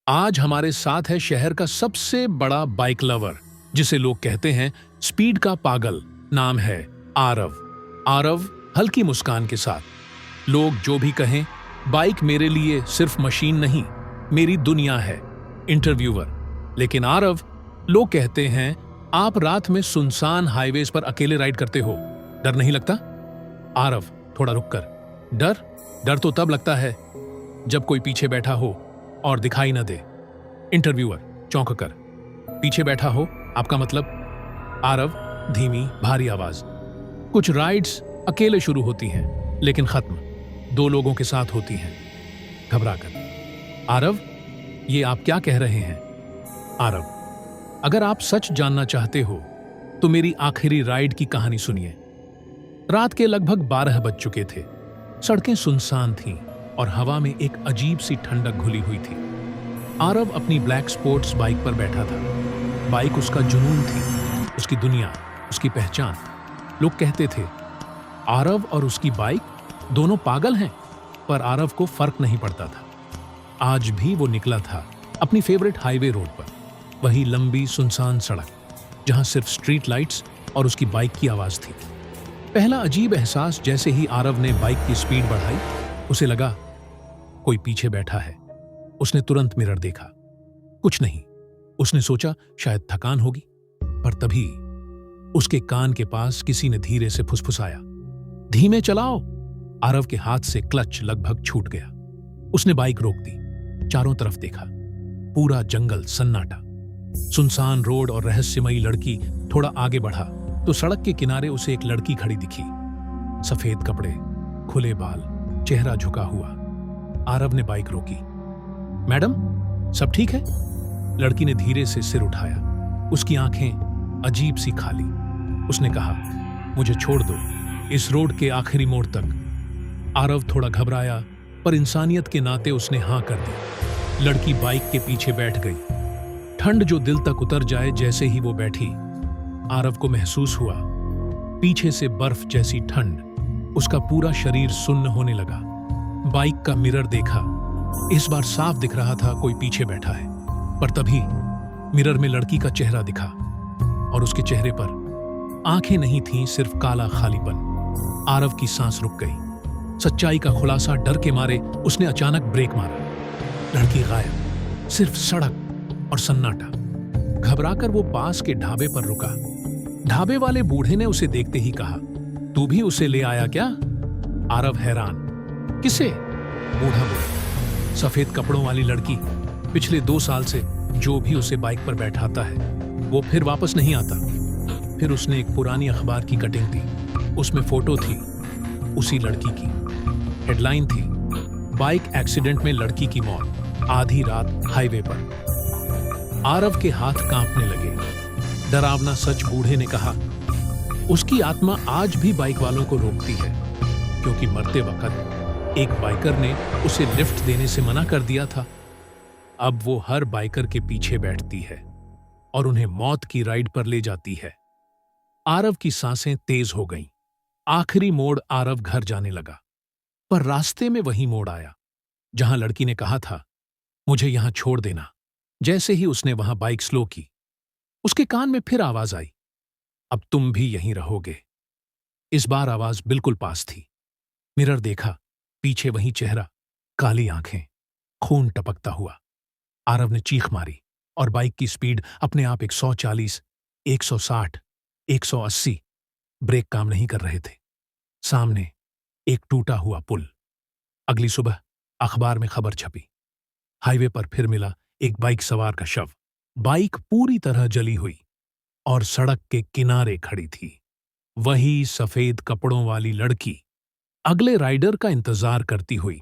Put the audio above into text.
आज हमारे साथ है शहर का सबसे बड़ा बाइक लवर, जिसे लोग कहते हैं स्पीड का पागल। नाम है आरव। आरव हल्की मुस्कान के साथ, लोग जो भी कहें, बाइक मेरे लिए सिर्फ मशीन नहीं, मेरी दुनिया है। इंटरव्यूअर: लेकिन आरव, लोग कहते हैं आप रात में सुनसान हाईवेज पर अकेले राइड करते हो, डर नहीं लगता? आरव थोड़ा रुककर: डर तो तब लगता है जब कोई पीछे बैठा हो और दिखाई न दे। इंटरव्यूअर चौंक कर: पीछे बैठा हो, आपका मतलब? आरव धीमी भारी आवाज: कुछ राइड्स अकेले शुरू होती हैं लेकिन खत्म दो लोगों के साथ होती हैं। घबराकर: आरव, ये आप क्या कह रहे हैं? आरव: अगर आप सच जानना चाहते हो तो मेरी आखिरी राइड की कहानी सुनिए। रात के लगभग 12 बज चुके थे। सड़कें सुनसान थीं और हवा में एक अजीब सी ठंडक घुली हुई थी। आरव अपनी ब्लैक स्पोर्ट्स बाइक पर बैठा था। बाइक उसका जुनून थी, उसकी दुनिया, उसकी पहचान। लोग कहते थे आरव और उसकी बाइक दोनों पागल हैं, पर आरव को फर्क नहीं पड़ता था। आज भी वो निकला था अपनी फेवरेट हाईवे रोड पर, वही लंबी सुनसान सड़क जहां सिर्फ स्ट्रीट लाइट्स और उसकी बाइक की आवाज थी। पहला अजीब एहसास, जैसे ही आरव ने बाइक की स्पीड बढ़ाई, उसे लगा कोई पीछे बैठा है। उसने तुरंत मिरर देखा, कुछ नहीं। उसने सोचा शायद थकान होगी, पर तभी उसके कान के पास किसी ने धीरे से फुसफुसाया, धीमे चलाओ। आरव के हाथ से क्लच लगभग छूट गया। उसने बाइक रोक दी, चारों तरफ देखा, पूरा जंगल सन्नाटा, सुनसान रोड और रहस्यमयी लड़की। थोड़ा आगे बढ़ा तो सड़क के किनारे उसे एक लड़की खड़ी दिखी, सफेद कपड़े, खुले बाल, चेहरा झुका हुआ। आरव ने बाइक रोकी। मैडम, सब ठीक है? लड़की ने धीरे से सिर उठाया, उसकी आंखें अजीब सी खाली। उसने कहा, मुझे छोड़ दो इस रोड के आखिरी मोड़ तक। आरव थोड़ा घबराया, पर इंसानियत के नाते उसने हां कर दी। लड़की बाइक के पीछे बैठ गई। ठंड जो दिल तक उतर जाए, जैसे ही वो बैठी, आरव को महसूस हुआ पीछे से बर्फ जैसी ठंड। उसका पूरा शरीर सुन्न होने लगा। बाइक का मिरर देखा, इस बार साफ दिख रहा था कोई पीछे बैठा है, पर तभी मिरर में लड़की का चेहरा दिखा और उसके चेहरे पर आंखें नहीं थीं, सिर्फ काला खालीपन। आरव की सांस रुक गई। सच्चाई का खुलासा डर के मारे उसने अचानक ब्रेक मारा। लड़की गायब, सिर्फ सड़क और सन्नाटा। घबराकर वो पास के ढाबे पर रुका। ढाबे वाले बूढ़े ने उसे देखते ही कहा, तू भी उसे ले आया क्या? आरव हैरान, किसे? बूढ़ा बोला, सफेद कपड़ों वाली लड़की। पिछले 2 साल से जो भी उसे बाइक पर बैठाता है वो फिर वापस नहीं आता। फिर उसने एक पुरानी अखबार की कटिंग दी, उसमें फोटो थी उसी लड़की की। हेडलाइन थी, बाइक एक्सीडेंट में लड़की की मौत, आधी रात हाईवे पर। आरव के हाथ कांपने लगे। डरावना सच, बूढ़े ने कहा, उसकी आत्मा आज भी बाइक वालों को रोकती है, क्योंकि मरते वक्त एक बाइकर ने उसे लिफ्ट देने से मना कर दिया था। अब वो हर बाइकर के पीछे बैठती है और उन्हें मौत की राइड पर ले जाती है। आरव की सांसें तेज हो गईं। आखिरी मोड़ आरव घर जाने लगा, पर रास्ते में वही मोड़ आया जहां लड़की ने कहा था, मुझे यहां छोड़ देना। जैसे ही उसने वहां बाइक स्लो की, उसके कान में फिर आवाज आई, अब तुम भी यहीं रहोगे। इस बार आवाज बिल्कुल पास थी। मिरर देखा, पीछे वही चेहरा, काली आंखें, खून टपकता हुआ। आरव ने चीख मारी और बाइक की स्पीड अपने आप 140, 160, 180। ब्रेक काम नहीं कर रहे थे। सामने एक टूटा हुआ पुल। अगली सुबह अखबार में खबर छपी, हाईवे पर फिर मिला एक बाइक सवार का शव। बाइक पूरी तरह जली हुई और सड़क के किनारे खड़ी थी वही सफेद कपड़ों वाली लड़की, अगले राइडर का इंतजार करती हुई।